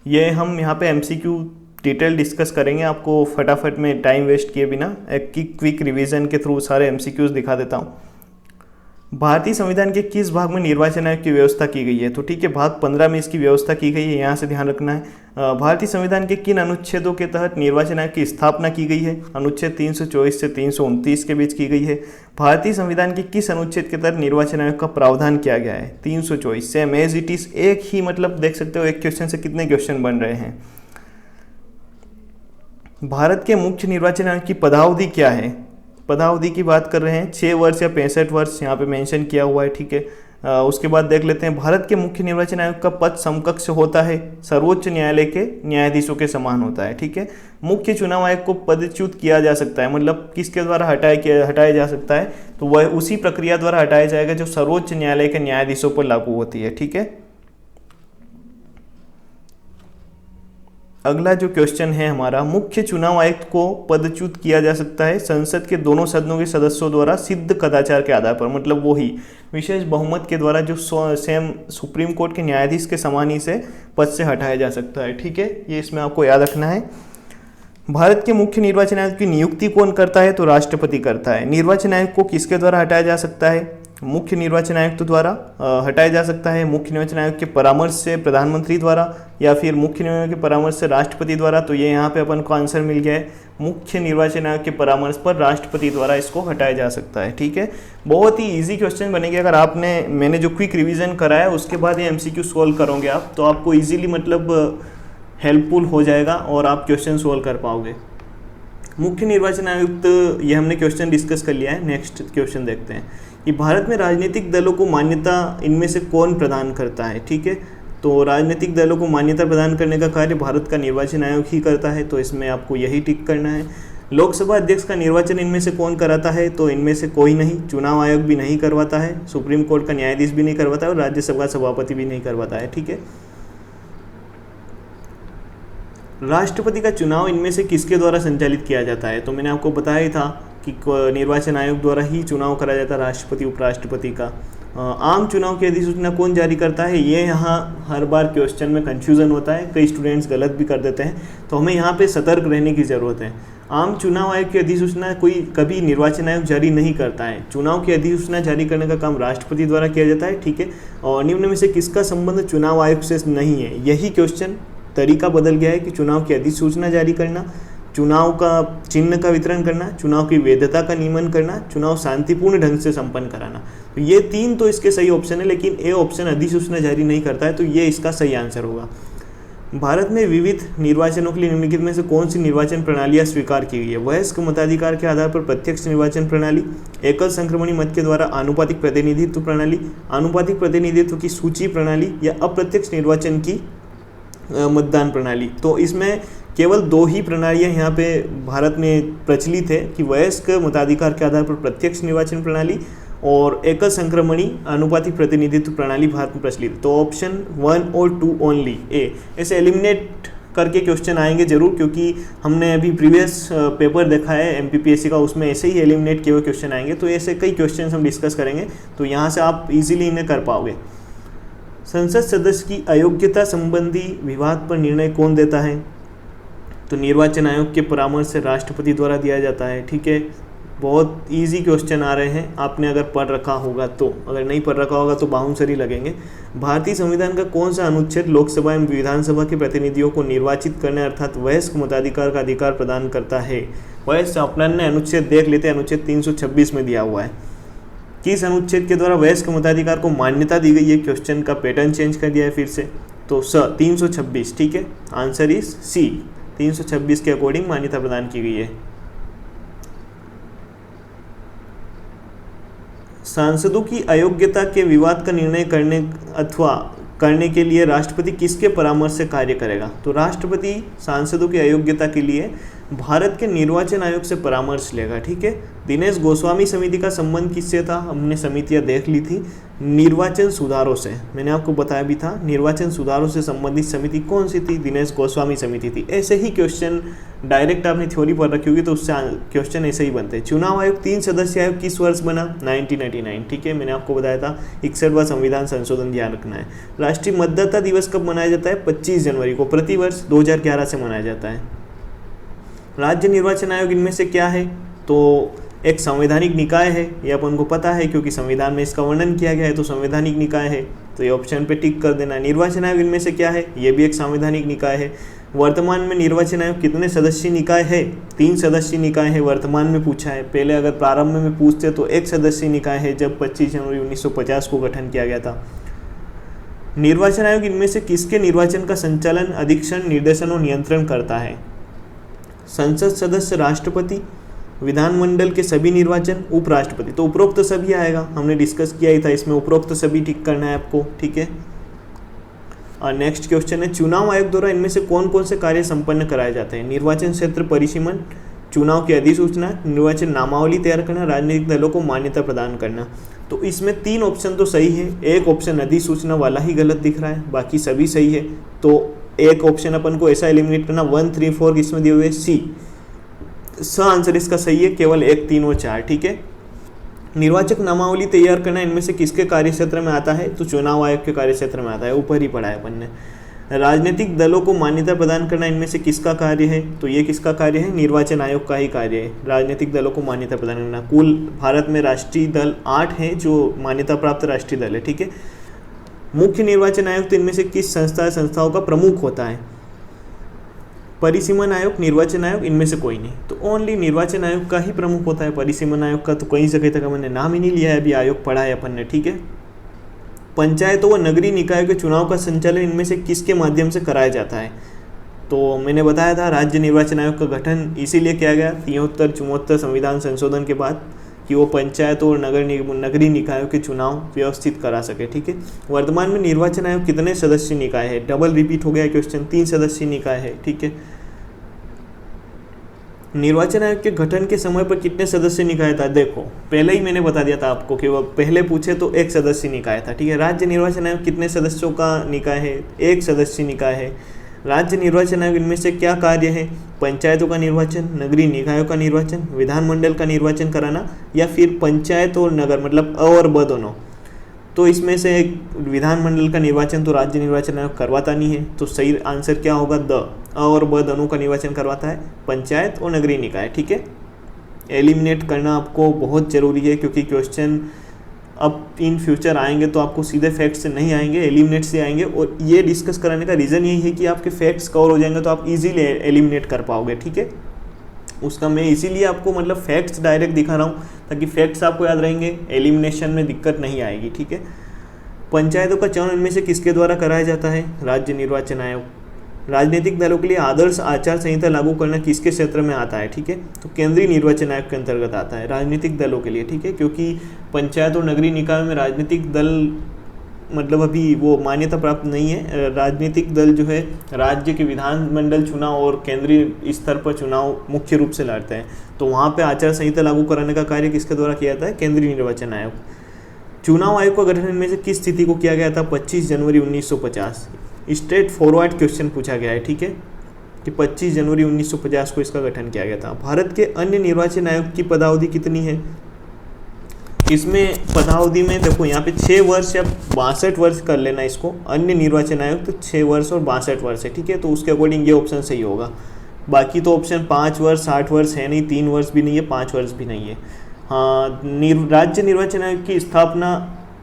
ये हम यहाँ पे MCQ डिटेल डिस्कस करेंगे, आपको फटाफट में टाइम वेस्ट किए बिना एक क्विक रिवीजन के थ्रू सारे MCQs दिखा देता हूँ। भारतीय संविधान के किस भाग में निर्वाचन आयोग की व्यवस्था की गई है, तो ठीक है, भाग 15 में इसकी व्यवस्था की गई है, यहाँ से ध्यान रखना है। भारतीय संविधान के किन अनुच्छेदों के तहत निर्वाचन आयोग की स्थापना की गई है, अनुच्छेद 324 से 329 के बीच की गई है। भारतीय संविधान के किस अनुच्छेद के तहत निर्वाचन आयोग का प्रावधान किया गया है, 324, सेम एज इट इज, एक ही मतलब देख सकते हो एक क्वेश्चन से कितने क्वेश्चन बन रहे हैं। भारत के मुख्य निर्वाचन आयोग की पदावधि क्या है, पदावधि की बात कर रहे हैं, 6 वर्ष या 65 वर्ष यहाँ पे मेंशन किया हुआ है, ठीक है। उसके बाद देख लेते हैं, भारत के मुख्य निर्वाचन आयोग का पद समकक्ष होता है, सर्वोच्च न्यायालय के न्यायाधीशों के समान होता है, ठीक है। मुख्य चुनाव आयोग को पदच्युत किया जा सकता है, मतलब किसके द्वारा हटाया जा सकता है, तो वह उसी प्रक्रिया द्वारा हटाया जाएगा जो सर्वोच्च न्यायालय के न्यायाधीशों पर लागू होती है, ठीक है। अगला जो क्वेश्चन है हमारा, मुख्य चुनाव आयुक्त को पदच्युत किया जा सकता है संसद के दोनों सदनों के सदस्यों द्वारा सिद्ध कदाचार के आधार पर, मतलब वो ही विशेष बहुमत के द्वारा जो सेम सुप्रीम कोर्ट के न्यायाधीश के समान ही से पद से हटाया जा सकता है, ठीक है। ये इसमें आपको याद रखना है। भारत के मुख्य निर्वाचन आयुक्त की नियुक्ति कौन करता है, तो राष्ट्रपति करता है। निर्वाचन आयुक्त को किसके द्वारा हटाया जा सकता है, मुख्य निर्वाचन आयुक्त द्वारा हटाया जा सकता है। मुख्य निर्वाचन आयोग के परामर्श से प्रधानमंत्री द्वारा, या फिर मुख्य निर्वाचन के परामर्श से राष्ट्रपति द्वारा, तो ये यहाँ पे अपन को आंसर मिल गया है, मुख्य निर्वाचन आयोग के परामर्श पर राष्ट्रपति द्वारा इसको हटाया जा सकता है, ठीक है। बहुत ही इजी क्वेश्चन बनेगा, अगर आपने मैंने जो क्विक रिवीजन कराया उसके बाद ये MCQ सोल्व करोगे आप, तो आपको ईजिली मतलब हेल्पफुल हो जाएगा और आप क्वेश्चन सोल्व कर पाओगे। मुख्य निर्वाचन आयुक्त ये हमने क्वेश्चन डिस्कस कर लिया है। नेक्स्ट क्वेश्चन देखते हैं कि भारत में राजनीतिक दलों को मान्यता इनमें से कौन प्रदान करता है, ठीक है। तो राजनीतिक दलों को मान्यता प्रदान करने का कार्य भारत का निर्वाचन आयोग ही करता है, तो इसमें आपको यही टिक करना है। लोकसभा अध्यक्ष का निर्वाचन इनमें से कौन कराता है, तो इनमें से कोई नहीं, चुनाव आयोग भी नहीं करवाता है, सुप्रीम कोर्ट का न्यायाधीश भी नहीं करवाता है और राज्यसभा सभापति भी नहीं करवाता है, ठीक है। राष्ट्रपति का चुनाव इनमें से किसके द्वारा संचालित किया जाता है, तो मैंने आपको बताया ही था कि निर्वाचन आयोग द्वारा ही चुनाव कराया जाता है राष्ट्रपति उपराष्ट्रपति का। आम चुनाव की अधिसूचना कौन जारी करता है, ये यहाँ हर बार क्वेश्चन में कंफ्यूजन होता है, कई स्टूडेंट्स गलत भी कर देते हैं, तो हमें यहाँ पे सतर्क रहने की ज़रूरत है। आम चुनाव आयोग की अधिसूचना कोई कभी निर्वाचन आयोग जारी नहीं करता है। चुनाव की अधिसूचना जारी करने का काम राष्ट्रपति द्वारा किया जाता है, ठीक है। और निम्न में से किसका संबंध चुनाव आयोग से नहीं है, यही क्वेश्चन, तरीका बदल गया है कि चुनाव की अधिसूचना जारी करना, चुनाव का चिन्ह का वितरण करना, चुनाव की वैधता का नियमन करना, चुनाव शांतिपूर्ण ढंग से संपन्न कराना। तो ये 3 तो इसके सही ऑप्शन है, लेकिन ए ऑप्शन अधिसूचना जारी नहीं करता है, तो ये इसका सही आंसर होगा। भारत में विविध निर्वाचनों के लिए निम्नलिखित में से कौन सी निर्वाचन प्रणालियां स्वीकार की गई है। वयस्क मताधिकार के आधार पर प्रत्यक्ष निर्वाचन प्रणाली, एकल संक्रमणी मत के द्वारा आनुपातिक प्रतिनिधित्व प्रणाली, आनुपातिक प्रतिनिधित्व की सूची प्रणाली, या अप्रत्यक्ष निर्वाचन की मतदान प्रणाली। तो इसमें केवल 2 ही प्रणालियां यहाँ पे भारत में प्रचलित है कि वयस्क मताधिकार के आधार पर प्रत्यक्ष निर्वाचन प्रणाली और एकल संक्रमणी आनुपातिक प्रतिनिधित्व प्रणाली भारत में प्रचलित। तो ऑप्शन 1 और 2 ओनली ए, ऐसे एलिमिनेट करके क्वेश्चन आएंगे जरूर, क्योंकि हमने अभी प्रीवियस पेपर देखा है MPPSC का, उसमें ऐसे ही एलिमिनेट किए हुए क्वेश्चन आएंगे। तो ऐसे कई क्वेश्चन हम डिस्कस करेंगे, तो यहाँ से आप इजीली इन्हें कर पाओगे। संसद सदस्य की अयोग्यता संबंधी विवाद पर निर्णय कौन देता है, तो निर्वाचन आयोग के परामर्श से राष्ट्रपति द्वारा दिया जाता है, ठीक है। बहुत इजी क्वेश्चन आ रहे हैं, आपने अगर पढ़ रखा होगा तो, अगर नहीं पढ़ रखा होगा तो बाउंसर ही लगेंगे। भारतीय संविधान का कौन सा अनुच्छेद लोकसभा एवं विधानसभा के प्रतिनिधियों को निर्वाचित करने अर्थात वयस्क मताधिकार का अधिकार प्रदान करता है। वयस्क अपन ने अनुच्छेद देख लेते हैं, अनुच्छेद 326 में दिया हुआ है। किस अनुच्छेद के द्वारा वयस्क मताधिकार को मान्यता दी गई है, क्वेश्चन का पैटर्न चेंज कर दिया है फिर से, तो 326, ठीक है। आंसर इज सी, 326 के अकॉर्डिंग मान्यता प्रदान की गई है। सांसदों की अयोग्यता के विवाद का निर्णय करने अथवा करने के लिए राष्ट्रपति किसके परामर्श से कार्य करेगा, तो राष्ट्रपति सांसदों की अयोग्यता के लिए भारत के निर्वाचन आयोग से परामर्श लेगा, ठीक है। दिनेश गोस्वामी समिति का संबंध किससे था, हमने समितियां देख ली थी, निर्वाचन सुधारों से, मैंने आपको बताया भी था। निर्वाचन सुधारों से संबंधित समिति कौन सी थी, दिनेश गोस्वामी समिति थी। ऐसे ही क्वेश्चन डायरेक्ट आपने थ्योरी पढ़ रखी होगी तो उससे क्वेश्चन ऐसे ही बनते हैं। चुनाव आयोग 3 सदस्यीय आयोग किस वर्ष बना, 1999, ठीक है। मैंने आपको बताया था 61वां संविधान संशोधन ध्यान रखना है। राष्ट्रीय मतदाता दिवस कब मनाया जाता है, 25 जनवरी को, प्रतिवर्ष 2011 से मनाया जाता है। राज्य निर्वाचन आयोग इनमें से क्या है, तो एक संवैधानिक निकाय है, ये अपन को पता है क्योंकि संविधान में इसका वर्णन किया गया है, तो संवैधानिक निकाय है, तो ये ऑप्शन पे टिक कर देना। निर्वाचन आयोग इनमें से क्या है, ये भी एक संवैधानिक निकाय है। वर्तमान में निर्वाचन आयोग कितने सदस्यीय निकाय है, 3 सदस्यीय निकाय है, वर्तमान में पूछा है। पहले अगर प्रारंभ में पूछते तो 1 सदस्यीय निकाय है, जब 25 जनवरी 1950 को गठन किया गया था। निर्वाचन आयोग इनमें से किसके निर्वाचन का संचालन, अधीक्षण, निर्देशन और नियंत्रण करता है, संसद सदस्य, राष्ट्रपति, विधानमंडल के सभी निर्वाचन, उपराष्ट्रपति। तो उपरोक्त सभी आएगा, हमने डिस्कस किया ही था, इसमें उपरोक्त सभी टिक करना है आपको, ठीक है। और नेक्स्ट क्वेश्चन है, चुनाव आयोग द्वारा इनमें से कौन कौन से कार्य संपन्न कराए जाते हैं, निर्वाचन क्षेत्र परिसीमन, चुनाव की अधिसूचना, निर्वाचन नामावली तैयार करना, राजनीतिक दलों को मान्यता प्रदान करना। तो इसमें 3 ऑप्शन तो सही है, एक ऑप्शन अधिसूचना वाला ही गलत दिख रहा है, बाकी सभी सही है। तो एक ऑप्शन अपन को ऐसा एलिमिनेट करना, 1, 3, 4 इसमें दिए हुए सी, आंसर इसका सही है, केवल 1, 3 और 4, ठीक है। निर्वाचक नामावली तैयार करना इनमें से किसके कार्यक्षेत्र में आता है, तो चुनाव आयोग के कार्यक्षेत्र में आता है, ऊपर ही पढ़ा है अपन ने। राजनीतिक दलों को मान्यता प्रदान करना इनमें से किसका कार्य है, तो ये किसका कार्य है, निर्वाचन आयोग का ही कार्य है, राजनीतिक दलों को मान्यता प्रदान करना। कुल भारत में राष्ट्रीय दल 8 हैं जो मान्यता प्राप्त राष्ट्रीय दल है, ठीक है। मुख्य निर्वाचन आयोग तो इनमें से किस संस्थाओं का प्रमुख होता है, परिसीमन आयोग, निर्वाचन आयोग, इनमें से कोई नहीं। तो ओनली निर्वाचन आयोग का ही प्रमुख होता है, परिसीमन आयोग का तो कहीं जगह तक मैंने नाम ही नहीं लिया है, अभी आयोग पढ़ा है अपन ने, ठीक है। पंचायतों व नगरीय निकायों के चुनाव का संचालन इनमें से किसके माध्यम से कराया जाता है, तो मैंने बताया था राज्य निर्वाचन आयोग का गठन इसीलिए किया गया 73-74 संविधान संशोधन के बाद कि वो पंचायतों और नगरीय निकायों के चुनाव व्यवस्थित करा सके, ठीक है। वर्तमान में निर्वाचन आयोग कितने सदस्यीय निकाय है, डबल रिपीट हो गया क्वेश्चन, 3 सदस्यीय निकाय है, ठीक है। निर्वाचन आयोग के गठन के समय पर कितने सदस्य निकाय था, देखो पहले ही मैंने बता दिया था आपको कि वो पहले पूछे तो 1 सदस्यीय निकाय था, ठीक है। राज्य निर्वाचन आयोग कितने सदस्यों का निकाय है, 1 सदस्यीय निकाय है। राज्य निर्वाचन आयोग इनमें से क्या कार्य है, पंचायतों का निर्वाचन, नगरीय निकायों का निर्वाचन, विधानमंडल का निर्वाचन कराना, या फिर पंचायत और नगर मतलब अ और ब दोनों। तो इसमें से विधानमंडल का निर्वाचन तो राज्य निर्वाचन आयोग करवाता नहीं है, तो सही आंसर क्या होगा, द अ और ब दोनों का निर्वाचन करवाता है पंचायत और नगरीय निकाय। ठीक है, एलिमिनेट करना आपको बहुत ज़रूरी है, क्योंकि क्वेश्चन अब इन फ्यूचर आएंगे तो आपको सीधे फैक्ट से नहीं आएंगे, एलिमिनेट से आएंगे। और ये डिस्कस कराने का रीज़न यही है कि आपके फैक्ट्स कवर हो जाएंगे तो आप इजीली एलिमिनेट कर पाओगे। ठीक है, उसका मैं इसीलिए आपको मतलब फैक्ट्स डायरेक्ट दिखा रहा हूँ, ताकि फैक्ट्स आपको याद रहेंगे, एलिमिनेशन में दिक्कत नहीं आएगी। ठीक है, पंचायतों का चयन इनमें से किसके द्वारा कराया जाता है, राज्य निर्वाचन आयोग। राजनीतिक दलों के लिए आदर्श आचार संहिता लागू करना किसके क्षेत्र में आता है, ठीक है, तो केंद्रीय निर्वाचन आयोग के अंतर्गत आता है राजनीतिक दलों के लिए। ठीक है, क्योंकि पंचायत और नगरीय निकाय में राजनीतिक दल मतलब अभी वो मान्यता प्राप्त नहीं है। राजनीतिक दल जो है राज्य के विधानमंडल चुनाव और केंद्रीय स्तर पर चुनाव मुख्य रूप से लड़ते हैं, तो वहाँ पे आचार संहिता लागू कराने का कार्य किसके द्वारा किया जाता है, केंद्रीय निर्वाचन आयोग। चुनाव आयोग का गठन इनमें से किस तिथि को किया गया था, 25 जनवरी 1950। स्ट्रेट फॉरवर्ड क्वेश्चन पूछा गया है। ठीक है, कि 25 जनवरी 1950 को इसका गठन किया गया था। भारत के अन्य निर्वाचन आयोग की पदावधि कितनी है, इसमें पदावधि में देखो यहाँ पे 6 वर्ष या 62 वर्ष कर लेना इसको, अन्य निर्वाचन आयोग तो 6 वर्ष और 62 वर्ष है। ठीक है, तो उसके अकॉर्डिंग ये ऑप्शन सही होगा। बाकी तो ऑप्शन 5 वर्ष 60 वर्ष है नहीं, 3 वर्ष भी नहीं है, 5 वर्ष भी नहीं है। हाँ, राज्य निर्वाचन आयोग की स्थापना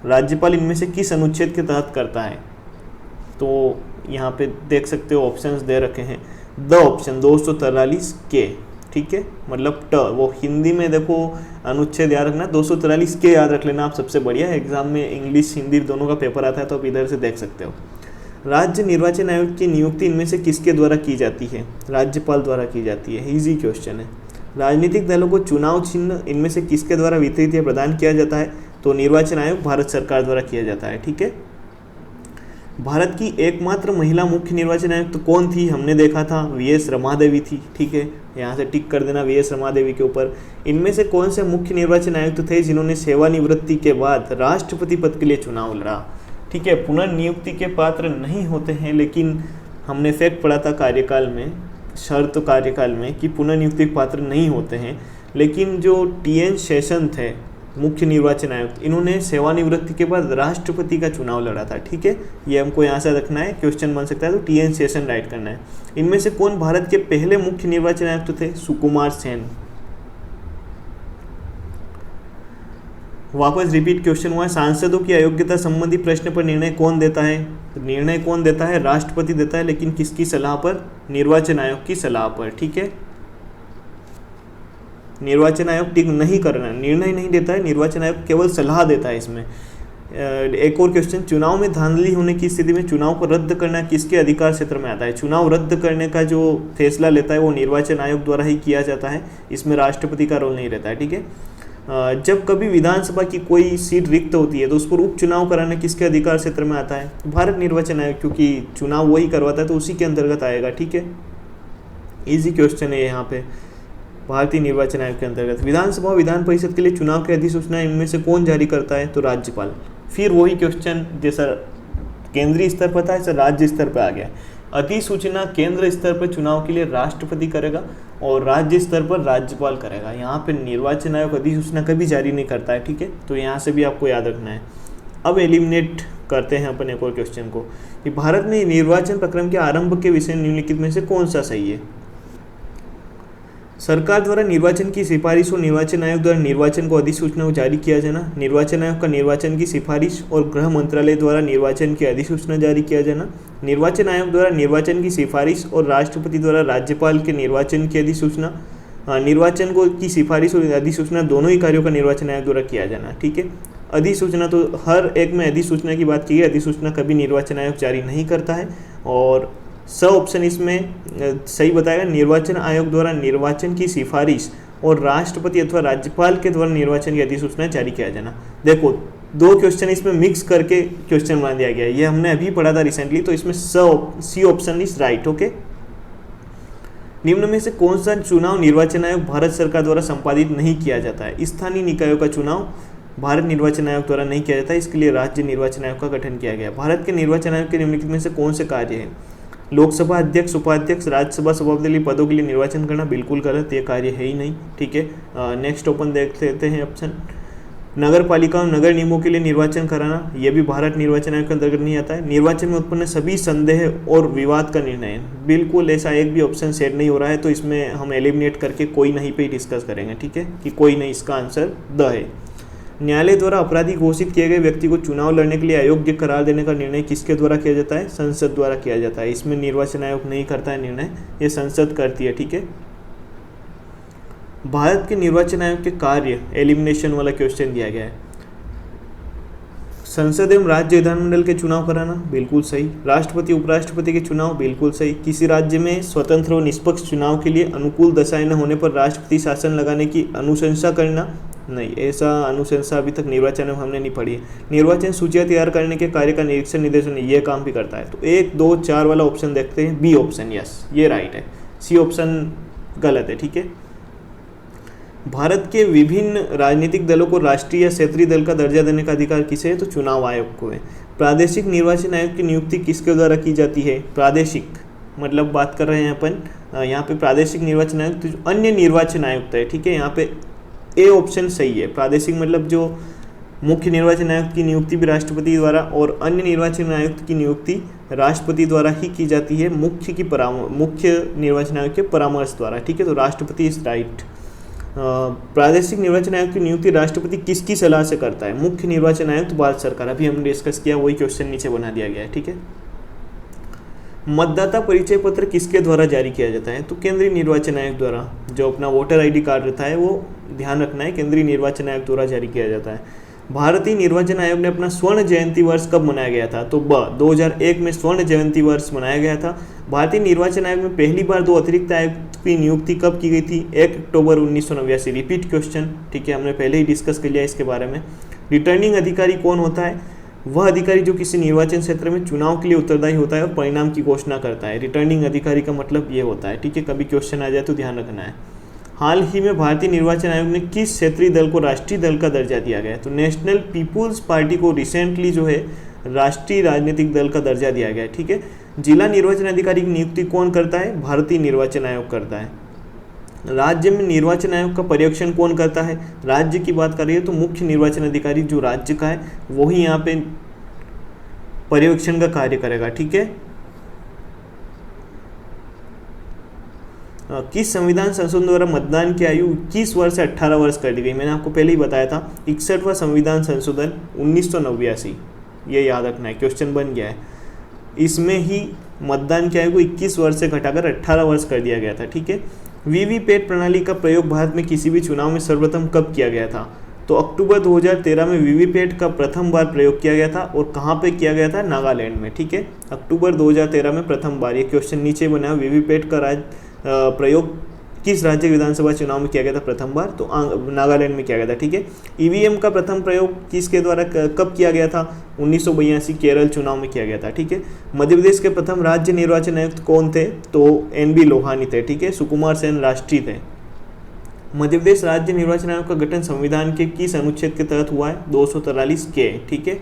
राज्यपाल इनमें से किस अनुच्छेद के तहत करता है, तो यहाँ पे देख सकते हो ऑप्शंस दे रखे हैं। द ऑप्शन 243 के, ठीक है, मतलब ट, वो हिंदी में देखो अनुच्छेद याद रखना, 243 के याद रख लेना आप, सबसे बढ़िया। एग्जाम में इंग्लिश हिंदी दोनों का पेपर आता है तो आप इधर से देख सकते हो। राज्य निर्वाचन आयोग की नियुक्ति इनमें से किसके द्वारा की जाती है, राज्यपाल द्वारा की जाती है। इजी क्वेश्चन है। राजनीतिक दलों को चुनाव चिन्ह इनमें से किसके द्वारा वितरित या प्रदान किया जाता है, तो निर्वाचन आयोग भारत सरकार द्वारा किया जाता है। ठीक है, भारत की एकमात्र महिला मुख्य निर्वाचन आयुक्त कौन थी, हमने देखा था वीएस रमा देवी थी। ठीक है, यहाँ से टिक कर देना वीएस रमा देवी के ऊपर। इनमें से कौन से मुख्य निर्वाचन आयुक्त थे जिन्होंने सेवानिवृत्ति के बाद राष्ट्रपति पद के लिए चुनाव लड़ा। ठीक है, पुनर्नियुक्ति के पात्र नहीं होते हैं, लेकिन हमने फैक्ट पढ़ा था कार्यकाल में, शर्त कार्यकाल में, कि पुनर्नियुक्ति के पात्र नहीं होते हैं। लेकिन जो टीएन शेषन थे मुख्य निर्वाचन आयुक्त, इन्होंने सेवानिवृत्ति के बाद राष्ट्रपति का चुनाव लड़ा था। ठीक है, ये हमको यहाँ से रखना है, क्वेश्चन बन सकता है, तो टीएन शेषन राइट करना है। इनमें से कौन भारत के पहले मुख्य निर्वाचन आयुक्त थे, सुकुमार सेन। वापस रिपीट क्वेश्चन हुआ है, सांसदों की अयोग्यता संबंधी प्रश्न पर निर्णय कौन देता है, निर्णय कौन देता है, राष्ट्रपति देता है, लेकिन किसकी सलाह पर, निर्वाचन आयोग की सलाह पर। ठीक है, निर्वाचन आयोग टिक नहीं करना, निर्णय नहीं देता है, निर्वाचन आयोग केवल सलाह देता है इसमें। एक और क्वेश्चन, चुनाव में धांधली होने की स्थिति में चुनाव को रद्द करना किसके अधिकार क्षेत्र में आता है। चुनाव रद्द करने का जो फैसला लेता है वो निर्वाचन आयोग द्वारा ही किया जाता है, इसमें राष्ट्रपति का रोल नहीं रहता है। ठीक है, जब कभी विधानसभा की कोई सीट रिक्त होती है तो उस पर उपचुनाव कराना किसके अधिकार क्षेत्र में आता है, भारत निर्वाचन आयोग, क्योंकि चुनाव वही करवाता है तो उसी के अंतर्गत आएगा। ठीक है, ईजी क्वेश्चन है यहाँ पे, भारतीय निर्वाचन आयोग के अंतर्गत। विधानसभा विधान परिषद के लिए चुनाव की अधिसूचना इनमें से कौन जारी करता है, तो राज्यपाल। फिर वही क्वेश्चन जैसा केंद्रीय स्तर पर था ऐसा राज्य स्तर पर आ गया। अधिसूचना केंद्र स्तर पर चुनाव के लिए राष्ट्रपति करेगा और राज्य स्तर पर राज्यपाल करेगा। यहाँ पे निर्वाचन आयोग अधिसूचना कभी जारी नहीं करता है। ठीक है, तो यहाँ से भी आपको याद रखना है। अब एलिमिनेट करते हैं अपन एक और क्वेश्चन को, कि भारत में निर्वाचन प्रक्रम के आरंभ के विषय निम्नलिखित में से कौन सा सही है। सरकार द्वारा निर्वाचन की सिफारिश और निर्वाचन आयोग द्वारा निर्वाचन को अधिसूचना को जारी किया जाना, निर्वाचन आयोग का निर्वाचन की सिफारिश और गृह मंत्रालय द्वारा निर्वाचन की अधिसूचना जारी किया जाना, निर्वाचन आयोग द्वारा निर्वाचन की सिफारिश और राष्ट्रपति द्वारा राज्यपाल के निर्वाचन की अधिसूचना, निर्वाचन को की सिफारिश और अधिसूचना दोनों ही कार्यों का निर्वाचन आयोग द्वारा किया जाना। ठीक है, अधिसूचना तो हर एक में अधिसूचना की बात की है, अधिसूचना कभी निर्वाचन आयोग जारी नहीं करता है। और स ऑप्शन इसमें सही बताएगा, निर्वाचन आयोग द्वारा निर्वाचन की सिफारिश और राष्ट्रपति अथवा राज्यपाल के द्वारा निर्वाचन की अधिसूचना जारी किया जाना। देखो दो क्वेश्चन इसमें मिक्स करके क्वेश्चन बना दिया गया है, ये हमने अभी पढ़ा था रिसेंटली, तो इसमें C option is right. Okay, निम्न में से कौन सा चुनाव निर्वाचन आयोग भारत सरकार द्वारा संपादित नहीं किया जाता है। स्थानीय निकायों का चुनाव भारत निर्वाचन आयोग द्वारा नहीं किया जाता है, इसके लिए राज्य निर्वाचन आयोग का गठन किया गया। भारत के निर्वाचन आयोग के निम्नलिखित में से कौन से कार्य हैं, लोकसभा अध्यक्ष, उपाध्यक्ष, राज्यसभा सभापति पदों के लिए निर्वाचन करना, बिल्कुल गलत, ये कार्य है ही नहीं। ठीक है, नेक्स्ट ओपन देख लेते हैं ऑप्शन। नगर पालिका और नगर निगमों के लिए निर्वाचन कराना, यह भी भारत निर्वाचन आयोग के अंतर्गत नहीं आता है। निर्वाचन में उत्पन्न सभी संदेह और विवाद का निर्णय, बिल्कुल ऐसा एक भी ऑप्शन सेट नहीं हो रहा है, तो इसमें हम एलिमिनेट करके कोई नहीं पे डिस्कस करेंगे, ठीक है, कि कोई नहीं, इसका आंसर द है। न्यायालय द्वारा अपराधी घोषित किए गए व्यक्ति को चुनाव लड़ने के लिए अयोग्य करार देने का निर्णय किसके द्वारा किया जाता है? संसद द्वारा किया जाता है। इसमें निर्वाचन आयोग नहीं करता है निर्णय, ये संसद करती है, ठीक है। भारत के निर्वाचन आयोग के कार्य, एलिमिनेशन वाला क्वेश्चन दिया गया है। संसद एवं राज्य विधानमंडल के चुनाव कराना, बिल्कुल सही। राष्ट्रपति उपराष्ट्रपति के चुनाव, बिल्कुल सही। किसी राज्य में स्वतंत्र और निष्पक्ष चुनाव के लिए अनुकूल दशाएं न होने पर राष्ट्रपति शासन लगाने की अनुशंसा करना, नहीं, ऐसा अनुशंसा अभी तक निर्वाचन में हमने नहीं पढ़ी है। निर्वाचन सूचियां तैयार करने के कार्य का निरीक्षण निर्देशन, ये काम भी करता है। तो 1, 2, 4 वाला ऑप्शन देखते हैं, बी ऑप्शन, यस ये राइट है, सी ऑप्शन गलत है, ठीक है। भारत के विभिन्न राजनीतिक दलों को राष्ट्रीय या क्षेत्रीय दल का दर्जा देने का अधिकार किसे है? तो चुनाव आयोग को है। प्रादेशिक निर्वाचन आयोग की नियुक्ति किसके द्वारा की जाती है? प्रादेशिक मतलब बात कर रहे हैं अपन यहाँ पे प्रादेशिक निर्वाचन आयुक्त, जो अन्य निर्वाचन आयुक्त है, ठीक है, यहाँ पे ए ऑप्शन सही है। प्रादेशिक मतलब जो मुख्य निर्वाचन आयुक्त की नियुक्ति भी राष्ट्रपति द्वारा और अन्य निर्वाचन आयुक्त की नियुक्ति राष्ट्रपति द्वारा ही की जाती है, मुख्य निर्वाचन आयोग के परामर्श द्वारा, ठीक है। तो राष्ट्रपति इज राइट। प्रादेशिक निर्वाचन आयोग की नियुक्ति राष्ट्रपति किसकी सलाह से करता है? मुख्य निर्वाचन आयुक्त, भारत सरकार। अभी हमने डिस्कस किया, वही क्वेश्चन नीचे बना दिया गया है, ठीक है। मतदाता परिचय पत्र किसके द्वारा जारी किया जाता है? तो केंद्रीय निर्वाचन आयोग द्वारा। जो अपना वोटर आईडी कार्ड रहता है वो ध्यान रखना है, केंद्रीय निर्वाचन आयोग द्वारा जारी किया जाता है। भारतीय निर्वाचन आयोग ने अपना स्वर्ण जयंती वर्ष कब मनाया गया था? तो 2001 में स्वर्ण जयंती वर्ष मनाया गया था। भारतीय निर्वाचन आयोग में पहली बार 2 अतिरिक्त आयुक्त की नियुक्ति कब की गई थी? 1 अक्टूबर 1989। रिपीट क्वेश्चन, ठीक है, हमने पहले ही डिस्कस कर लिया इसके बारे में। रिटर्निंग अधिकारी कौन होता है? वह अधिकारी जो किसी निर्वाचन क्षेत्र में चुनाव के लिए उत्तरदायी होता है और परिणाम की घोषणा करता है। रिटर्निंग अधिकारी का मतलब ये होता है, ठीक है, कभी क्वेश्चन आ जाए तो ध्यान रखना है। हाल ही में भारतीय निर्वाचन आयोग ने किस क्षेत्रीय दल को राष्ट्रीय दल का दर्जा दिया गया है? तो नेशनल पीपुल्स पार्टी को रिसेंटली जो है राष्ट्रीय राजनीतिक दल का दर्जा दिया गया है, ठीक है। जिला निर्वाचन अधिकारी की नियुक्ति कौन करता है? भारतीय निर्वाचन आयोग करता है। राज्य में निर्वाचन आयोग का पर्यवेक्षण कौन करता है? राज्य की बात कर रही है तो मुख्य निर्वाचन अधिकारी जो राज्य का है वही यहाँ पे पर्यवेक्षण का कार्य करेगा, ठीक है। किस संविधान संशोधन द्वारा मतदान की आयु 21 वर्ष से 18 वर्ष कर दी गई? मैंने आपको पहले ही बताया था, 61वां संविधान संशोधन 1989, ये याद रखना है, क्वेश्चन बन गया है। इसमें ही मतदान की आयु को 21 वर्ष से घटाकर 18 वर्ष कर दिया गया था, ठीक है। वीवीपैट प्रणाली का प्रयोग भारत में किसी भी चुनाव में सर्वप्रथम कब किया गया था? तो अक्टूबर 2013 में वीवीपैट का प्रथम बार प्रयोग किया गया था। और कहाँ पे किया गया था? नागालैंड में, ठीक है। अक्टूबर 2013 में प्रथम बार, ये क्वेश्चन नीचे बना, वीवीपैट का प्रयोग किस राज्य विधानसभा चुनाव में किया गया था प्रथम बार? तो नागालैंड में किया गया था, ठीक है। ईवीएम का प्रथम प्रयोग किसके द्वारा कब किया गया था? 1982 केरल चुनाव में किया गया था, ठीक है। मध्य प्रदेश के प्रथम राज्य निर्वाचन आयुक्त कौन थे? तो NB लोहानी थे, ठीक है। सुकुमार सेन राष्ट्रीय थे। मध्य प्रदेश राज्य निर्वाचन आयोग का गठन संविधान के किस अनुच्छेद के तहत हुआ है? 243 के, ठीक है।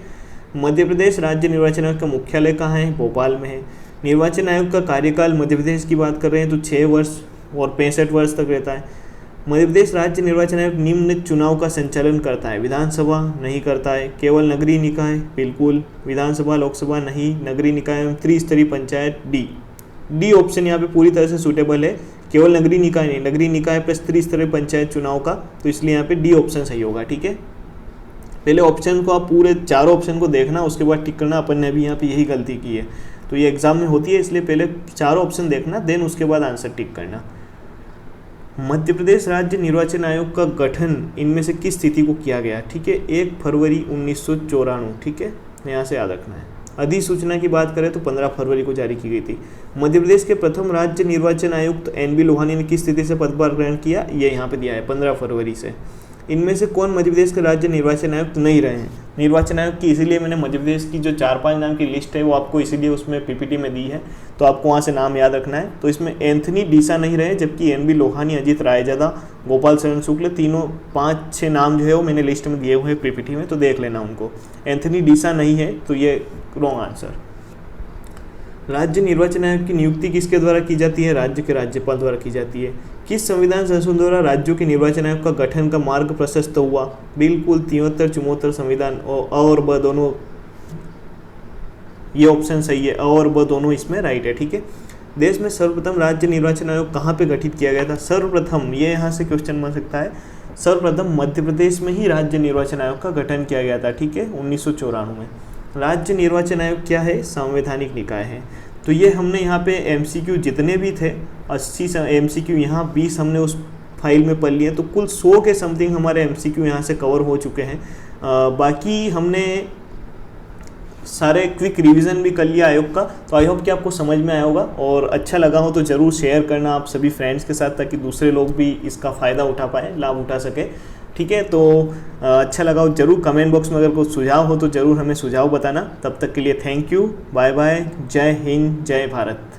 मध्य प्रदेश राज्य निर्वाचन आयोग का मुख्यालय कहाँ है? भोपाल में है। निर्वाचन आयोग का कार्यकाल मध्य प्रदेश की बात कर रहे हैं तो 6 वर्ष और 65 वर्ष तक रहता है। मध्य प्रदेश राज्य निर्वाचन आयोग निम्न चुनाव का संचालन करता है? विधानसभा नहीं करता है, केवल नगरीय निकाय, बिल्कुल। विधानसभा, लोकसभा नहीं, नगरीय निकाय एवं त्रिस्तरीय पंचायत, डी ऑप्शन यहाँ पे पूरी तरह से सूटेबल है। केवल नगरीय निकाय नहीं, नगरीय निकाय प्लस त्रिस्तरीय पंचायत चुनाव का, तो इसलिए यहाँ पे डी ऑप्शन सही होगा, ठीक है। पहले ऑप्शन को आप पूरे चारों ऑप्शन को देखना, उसके बाद टिक करना। अपन ने भी यहाँ पे यही गलती की है, तो ये एग्जाम में होती है, इसलिए पहले चारों ऑप्शन देखना, देन उसके बाद आंसर टिक करना। मध्य प्रदेश राज्य निर्वाचन आयोग का गठन इनमें से किस तिथि को किया गया? ठीक है, 1 फरवरी 1994, ठीक है, यहाँ से याद रखना है। अधिसूचना की बात करें तो 15 फरवरी को जारी की गई थी। मध्य प्रदेश के प्रथम राज्य निर्वाचन आयुक्त NB लोहानी ने किस तिथि से पदभार ग्रहण किया? ये यहाँ पे दिया है 15 फरवरी से। इनमें से कौन मध्य प्रदेश के राज्य निर्वाचन आयुक्त नहीं रहे हैं? निर्वाचन आयोग की इसीलिए मैंने मध्य प्रदेश की जो 4-5 नाम की लिस्ट है वो आपको इसीलिए उसमें PPT में दी है, तो आपको वहाँ से नाम याद रखना है। तो इसमें एंथनी डीसा नहीं रहे, जबकि NB लोहानी, अजीत रायजादा, गोपाल शरण शुक्ल, तीनों 5-6 नाम जो है वो मैंने लिस्ट में दिए हुए हैं PPT में, तो देख लेना उनको। एंथनी डीसा नहीं है, तो ये रॉन्ग आंसर। राज्य निर्वाचन आयोग की नियुक्ति किसके द्वारा की जाती है? राज्य के राज्यपाल द्वारा की जाती है। किस संविधान संशोधन द्वारा राज्यों के निर्वाचन आयोग का गठन का मार्ग प्रशस्त हुआ? बिल्कुल 73-74 संविधान और ब दोनों, ये ऑप्शन सही है, और ब दोनों इसमें राइट है। ठीक है, देश में सर्वप्रथम राज्य निर्वाचन आयोग कहाँ पे गठित किया गया था? सर्वप्रथम, ये यहाँ से क्वेश्चन बन सकता है, सर्वप्रथम मध्य प्रदेश में ही राज्य निर्वाचन आयोग का गठन किया गया था। ठीक है, 1994 में। राज्य निर्वाचन आयोग क्या है? संवैधानिक निकाय है। तो ये हमने यहाँ पे एमसीक्यू जितने भी थे 80 एमसीक्यू, यहाँ 20 हमने उस फाइल में पढ़ लिए, तो कुल 100 के समथिंग हमारे एमसीक्यू यहाँ से कवर हो चुके हैं। बाकी हमने सारे क्विक रिवीजन भी कर लिया आयोग का। तो आई होप कि आपको समझ में आया होगा, और अच्छा लगा हो तो ज़रूर शेयर करना आप सभी फ्रेंड्स के साथ, ताकि दूसरे लोग भी इसका फ़ायदा उठा पाए, लाभ उठा सके। ठीक है, तो अच्छा लगा हो ज़रूर कमेंट बॉक्स में अगर कोई सुझाव हो तो ज़रूर हमें सुझाव बताना। तब तक के लिए थैंक यू, बाय बाय, जय हिंद, जय भारत।